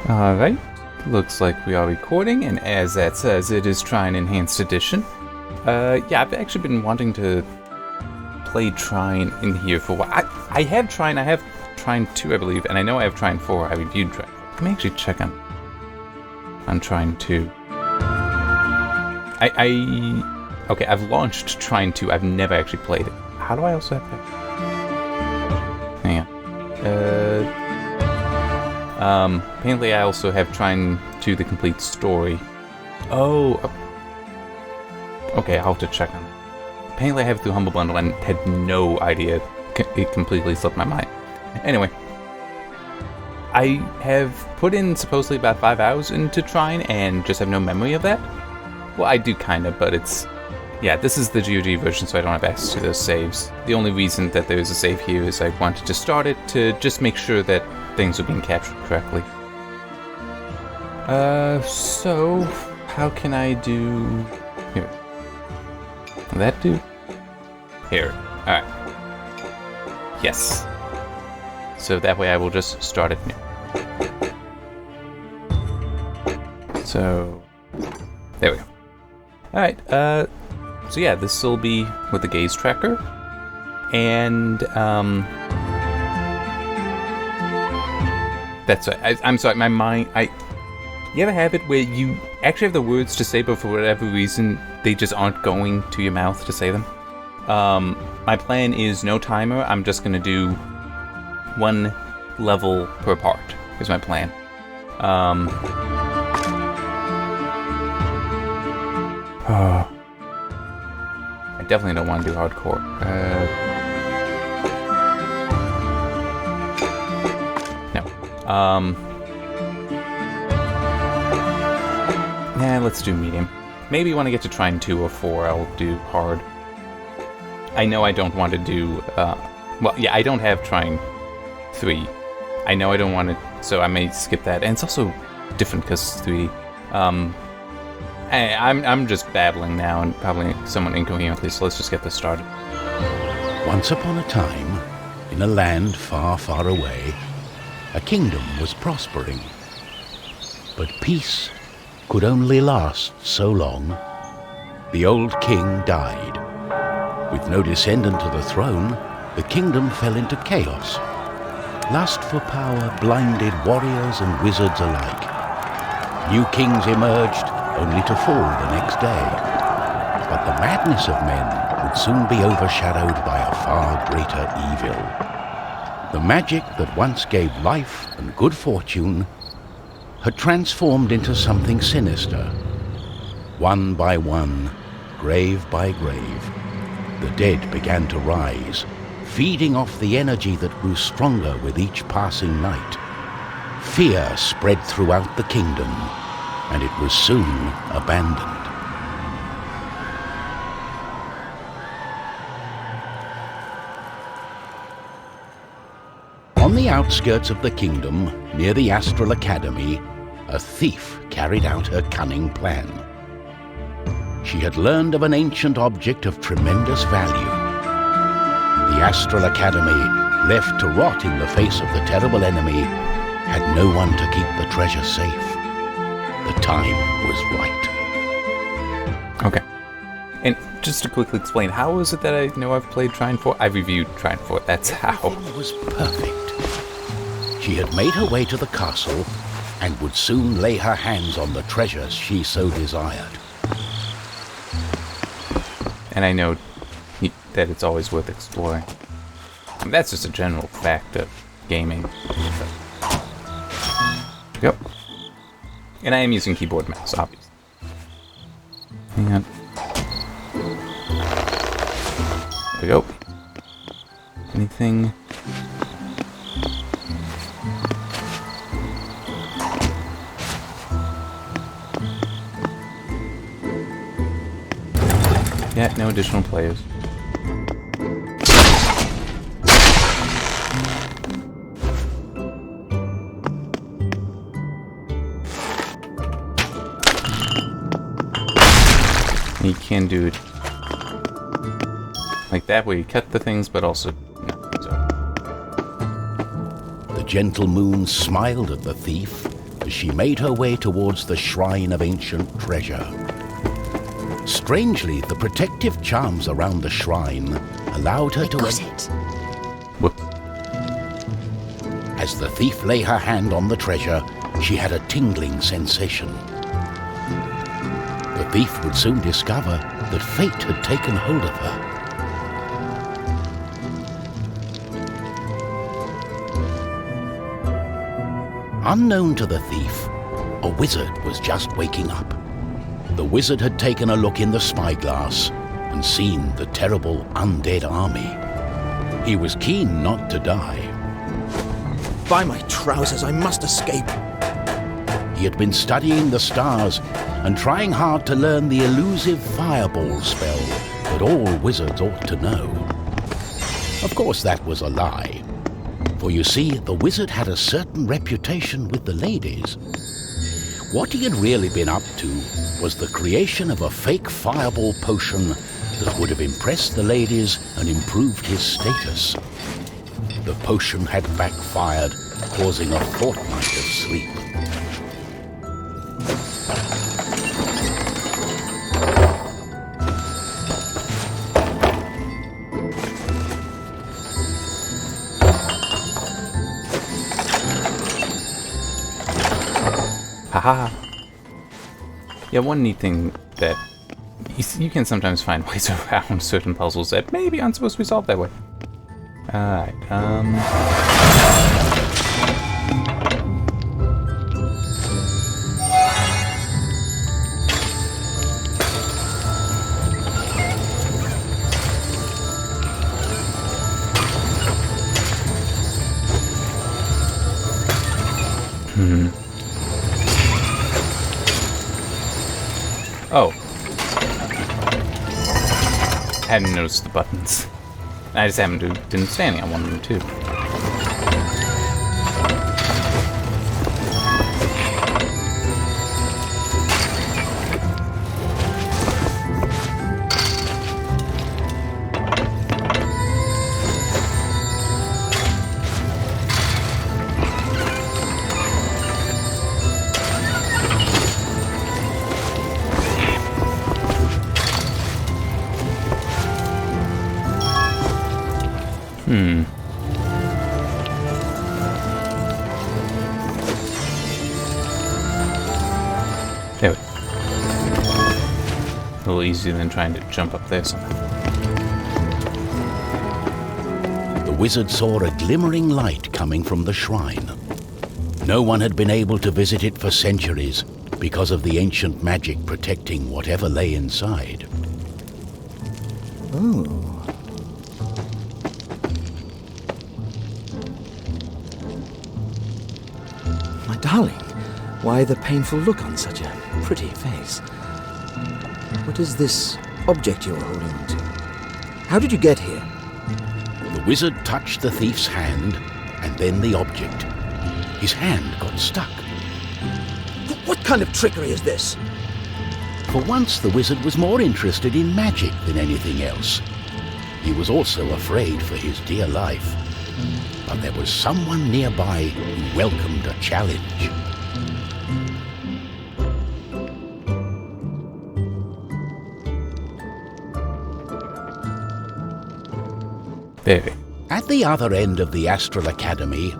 Alright, looks like we are recording, and as that says, it is Trine Enhanced Edition. Yeah, I've actually been wanting to play Trine in here for a while. I have Trine 2, I believe, and I know I have Trine 4. I reviewed Trine 4. Let me actually check on Trine 2. Okay, I've launched Trine 2. I've never actually played it. How do I also have that? Hang on. Apparently I also have Trine 2 the complete story. Oh, okay, I'll have to check on it. Apparently I have it through Humble Bundle and had no idea. It completely slipped my mind. Anyway, I have put in supposedly about 5 hours into Trine and just have no memory of that. Well, I do kinda, but it's... Yeah, this is the GOG version, so I don't have access to those saves. The only reason that there is a save here is I wanted to start it to just make sure that things are being captured correctly. So... How can I do... Here. Will that do? Here. Alright. Yes. So that way I will just start it new. So... There we go. Alright, so yeah, this will be with the gaze tracker. And, that's right. I'm sorry, my mind... You ever have it where you actually have the words to say, but for whatever reason, they just aren't going to your mouth to say them? My plan is no timer. I'm just gonna do 1 level per part, is my plan. I definitely don't want to do hardcore. No. Nah, let's do medium. Maybe when I get to Trine 2 or 4, I'll do hard. I know I don't want to do... well, yeah, I don't have Trine 3. I know I don't want to... So I may skip that. And it's also different because 3... I'm just babbling now and probably somewhat incoherently, so let's just get this started. Once upon a time, in a land far, far away, a kingdom was prospering. But peace could only last so long. The old king died. With no descendant to the throne, the kingdom fell into chaos. Lust for power blinded warriors and wizards alike. New kings emerged, only to fall the next day. But the madness of men would soon be overshadowed by a far greater evil. The magic that once gave life and good fortune had transformed into something sinister. One by one, grave by grave, the dead began to rise, feeding off the energy that grew stronger with each passing night. Fear spread throughout the kingdom, and it was soon abandoned. On the outskirts of the kingdom, near the Astral Academy, a thief carried out her cunning plan. She had learned of an ancient object of tremendous value. The Astral Academy, left to rot in the face of the terrible enemy, had no one to keep the treasure safe. The time was right. Okay. And just to quickly explain, how is it that I know I've played Trine 4? I've reviewed Trine 4, that's how. Everything was perfect. She had made her way to the castle and would soon lay her hands on the treasures she so desired. And I know that it's always worth exploring. And that's just a general fact of gaming. Yep. And I am using keyboard and mouse, obviously. Hang on. There we go. Anything? Yeah, no additional players. You can do it like that, where you cut the things, but also... No, The gentle moon smiled at the thief as she made her way towards the shrine of ancient treasure. Strangely, the protective charms around the shrine allowed her to... Got it. Whoops. As the thief lay her hand on the treasure, she had a tingling sensation. The thief would soon discover that fate had taken hold of her. Unknown to the thief, a wizard was just waking up. The wizard had taken a look in the spyglass and seen the terrible undead army. He was keen not to die. By my trousers, I must escape. He had been studying the stars and trying hard to learn the elusive fireball spell that all wizards ought to know. Of course, that was a lie. For you see, the wizard had a certain reputation with the ladies. What he had really been up to was the creation of a fake fireball potion that would have impressed the ladies and improved his status. The potion had backfired, causing a fortnight of sleep. Haha. Yeah, one neat thing that you can sometimes find ways around certain puzzles that maybe aren't supposed to be solved that way. Alright, Oh. Hadn't noticed the buttons. I just didn't say anything. I wanted them to. There we go. A little easier than trying to jump up there somehow. The wizard saw a glimmering light coming from the shrine. No one had been able to visit it for centuries because of the ancient magic protecting whatever lay inside. Oh. My darling, why the painful look on such a pretty face? What is this object you're holding on to? How did you get here? The wizard touched the thief's hand, and then the object. His hand got stuck. What kind of trickery is this? For once, the wizard was more interested in magic than anything else. He was also afraid for his dear life. But there was someone nearby who welcomed a challenge. There. At the other end of the Astral Academy,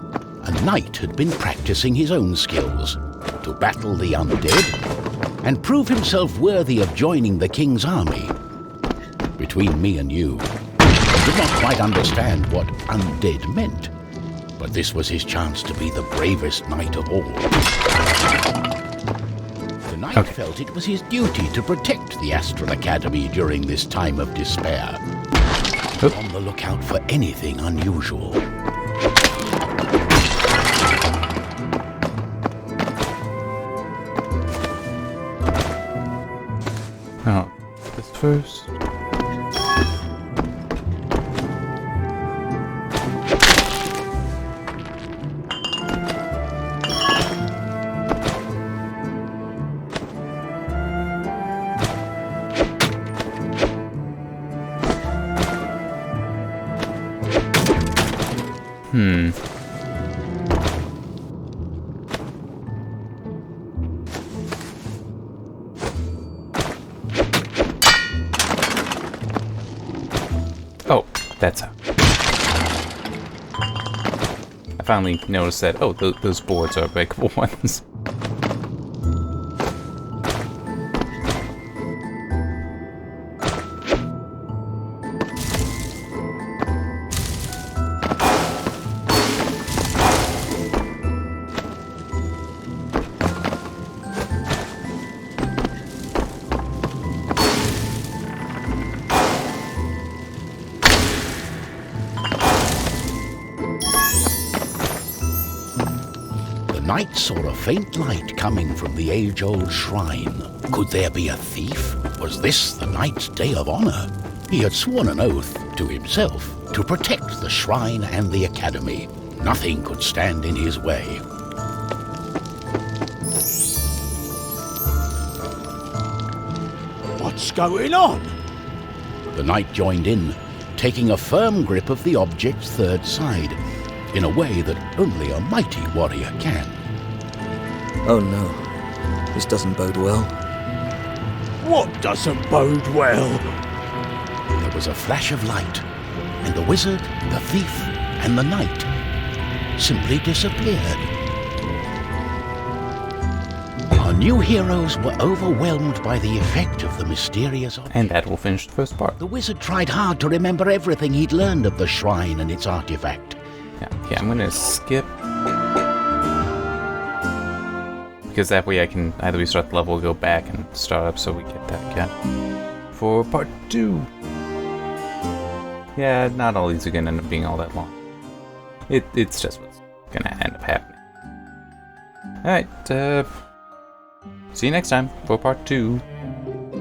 a knight had been practicing his own skills to battle the undead and prove himself worthy of joining the king's army. Between me and you, I did not quite understand what undead meant, but this was his chance to be the bravest knight of all. The knight felt it was his duty to protect the Astral Academy during this time of despair. On the lookout for anything unusual. Oh, this first. that's how. I finally noticed that, oh, those boards are breakable ones. The knight saw a faint light coming from the age-old shrine. Could there be a thief? Was this the knight's day of honor? He had sworn an oath to himself to protect the shrine and the academy. Nothing could stand in his way. What's going on? The knight joined in, taking a firm grip of the object's third side, in a way that only a mighty warrior can. Oh no, this doesn't bode well. What doesn't bode well? There was a flash of light, and the wizard, the thief, and the knight simply disappeared. Our new heroes were overwhelmed by the effect of the mysterious object. And that will finish the first part. The wizard tried hard to remember everything he'd learned of the shrine and its artifact. Yeah, okay, I'm gonna skip. Because that way I can either restart the level or go back and start up so we get that again. For part 2. Yeah, not all these are gonna end up being all that long. It's just what's gonna end up happening. Alright, see you next time for part 2.